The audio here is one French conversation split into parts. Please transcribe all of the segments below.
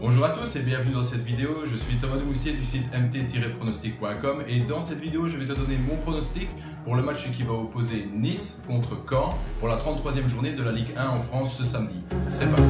Bonjour à tous et bienvenue dans cette vidéo. Je suis Thomas Demoustier du site mt-pronostic.com et dans cette vidéo, je vais te donner mon pronostic pour le match qui va opposer Nice contre Caen pour la 33e journée de la Ligue 1 en France ce samedi. C'est parti.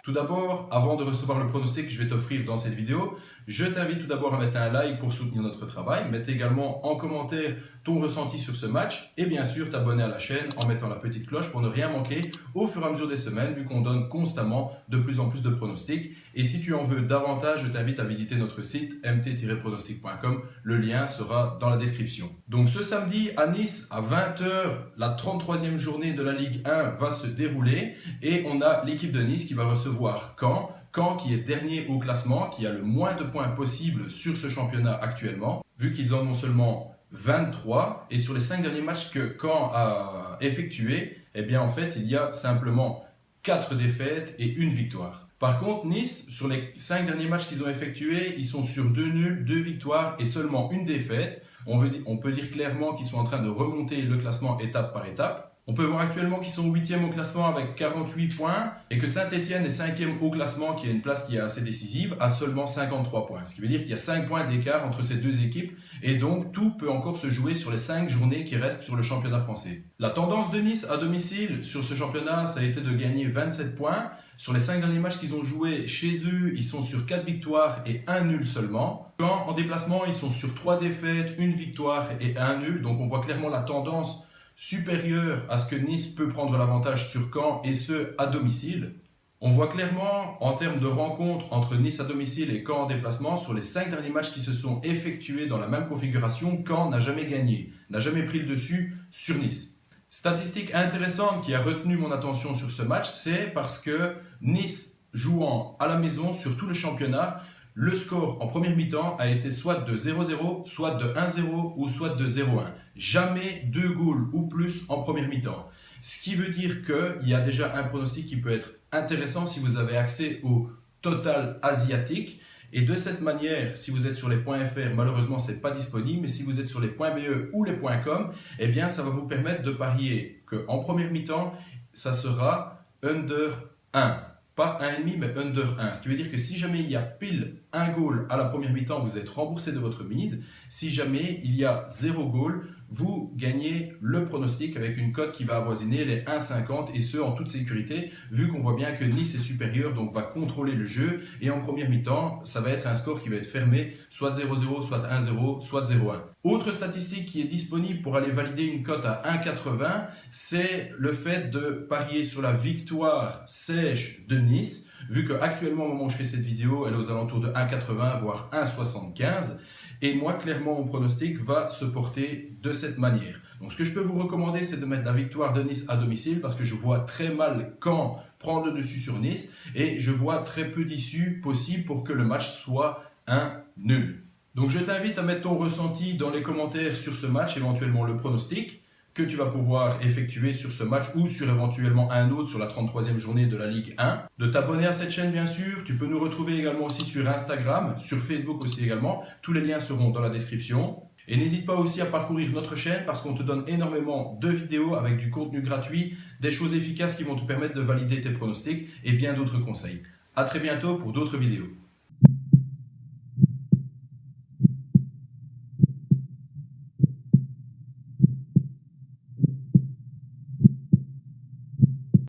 Tout d'abord, avant de recevoir le pronostic que je vais t'offrir dans cette vidéo, je t'invite tout d'abord à mettre un like pour soutenir notre travail. Mets également en commentaire ton ressenti sur ce match et bien sûr t'abonner à la chaîne en mettant la petite cloche pour ne rien manquer au fur et à mesure des semaines vu qu'on donne constamment de plus en plus de pronostics. Et si tu en veux davantage, je t'invite à visiter notre site mt-pronostic.com. Le lien sera dans la description. Donc ce samedi à Nice à 20 h, la 33e journée de la Ligue 1 va se dérouler et on a l'équipe de Nice qui va recevoir Caen. Caen qui est dernier au classement, qui a le moins de points possible sur ce championnat actuellement, vu qu'ils en ont seulement 23. Et sur les 5 derniers matchs que Caen a effectués, eh bien en fait il y a simplement 4 défaites et 1 victoire. Par contre, Nice, sur les 5 derniers matchs qu'ils ont effectués, ils sont sur 2 nuls, 2 victoires et seulement 1 défaite. On peut dire clairement qu'ils sont en train de remonter le classement étape par étape. On peut voir actuellement qu'ils sont 8e au classement avec 48 points et que Saint-Etienne est 5e au classement, qui est une place qui est assez décisive, à seulement 53 points. Ce qui veut dire qu'il y a 5 points d'écart entre ces deux équipes et donc tout peut encore se jouer sur les 5 journées qui restent sur le championnat français. La tendance de Nice à domicile sur ce championnat, ça a été de gagner 27 points. Sur les 5 derniers matchs qu'ils ont joués chez eux, ils sont sur 4 victoires et 1 nul seulement. Quand en déplacement, ils sont sur 3 défaites, 1 victoire et 1 nul. Donc on voit clairement la tendance supérieur à ce que Nice peut prendre l'avantage sur Caen et ce à domicile. On voit clairement en termes de rencontres entre Nice à domicile et Caen en déplacement, sur les 5 derniers matchs qui se sont effectués dans la même configuration, Caen n'a jamais gagné, n'a jamais pris le dessus sur Nice. Statistique intéressante qui a retenu mon attention sur ce match, c'est parce que Nice jouant à la maison sur tout le championnat, le score en première mi-temps a été soit de 0-0, soit de 1-0 ou soit de 0-1. Jamais 2 goals ou plus en première mi-temps. Ce qui veut dire qu'il y a déjà un pronostic qui peut être intéressant si vous avez accès au total asiatique. Et de cette manière, si vous êtes sur les points .fr, malheureusement, ce n'est pas disponible. Mais si vous êtes sur les points .be ou les points .com, eh bien, ça va vous permettre de parier qu'en première mi-temps, ça sera under 1. Pas 1,5 mais under 1. Ce qui veut dire que si jamais il y a pile un goal à la première mi-temps, vous êtes remboursé de votre mise. Si jamais il y a 0 goal, vous gagnez le pronostic avec une cote qui va avoisiner les 1,50 et ce en toute sécurité vu qu'on voit bien que Nice est supérieur donc va contrôler le jeu et en première mi-temps ça va être un score qui va être fermé soit 0-0, soit 1-0, soit 0-1. Autre statistique qui est disponible pour aller valider une cote à 1,80, c'est le fait de parier sur la victoire sèche de Nice vu qu'actuellement au moment où je fais cette vidéo elle est aux alentours de 1,80 voire 1,75. Et moi, clairement, mon pronostic va se porter de cette manière. Donc, ce que je peux vous recommander, c'est de mettre la victoire de Nice à domicile parce que je vois très mal Caen prendre le dessus sur Nice et je vois très peu d'issues possibles pour que le match soit un nul. Donc, je t'invite à mettre ton ressenti dans les commentaires sur ce match, éventuellement le pronostic que tu vas pouvoir effectuer sur ce match ou sur éventuellement un autre sur la 33e journée de la Ligue 1. De t'abonner à cette chaîne bien sûr. Tu peux nous retrouver également aussi sur Instagram, sur Facebook aussi également. Tous les liens seront dans la description. Et n'hésite pas aussi à parcourir notre chaîne parce qu'on te donne énormément de vidéos avec du contenu gratuit, des choses efficaces qui vont te permettre de valider tes pronostics et bien d'autres conseils. À très bientôt pour d'autres vidéos.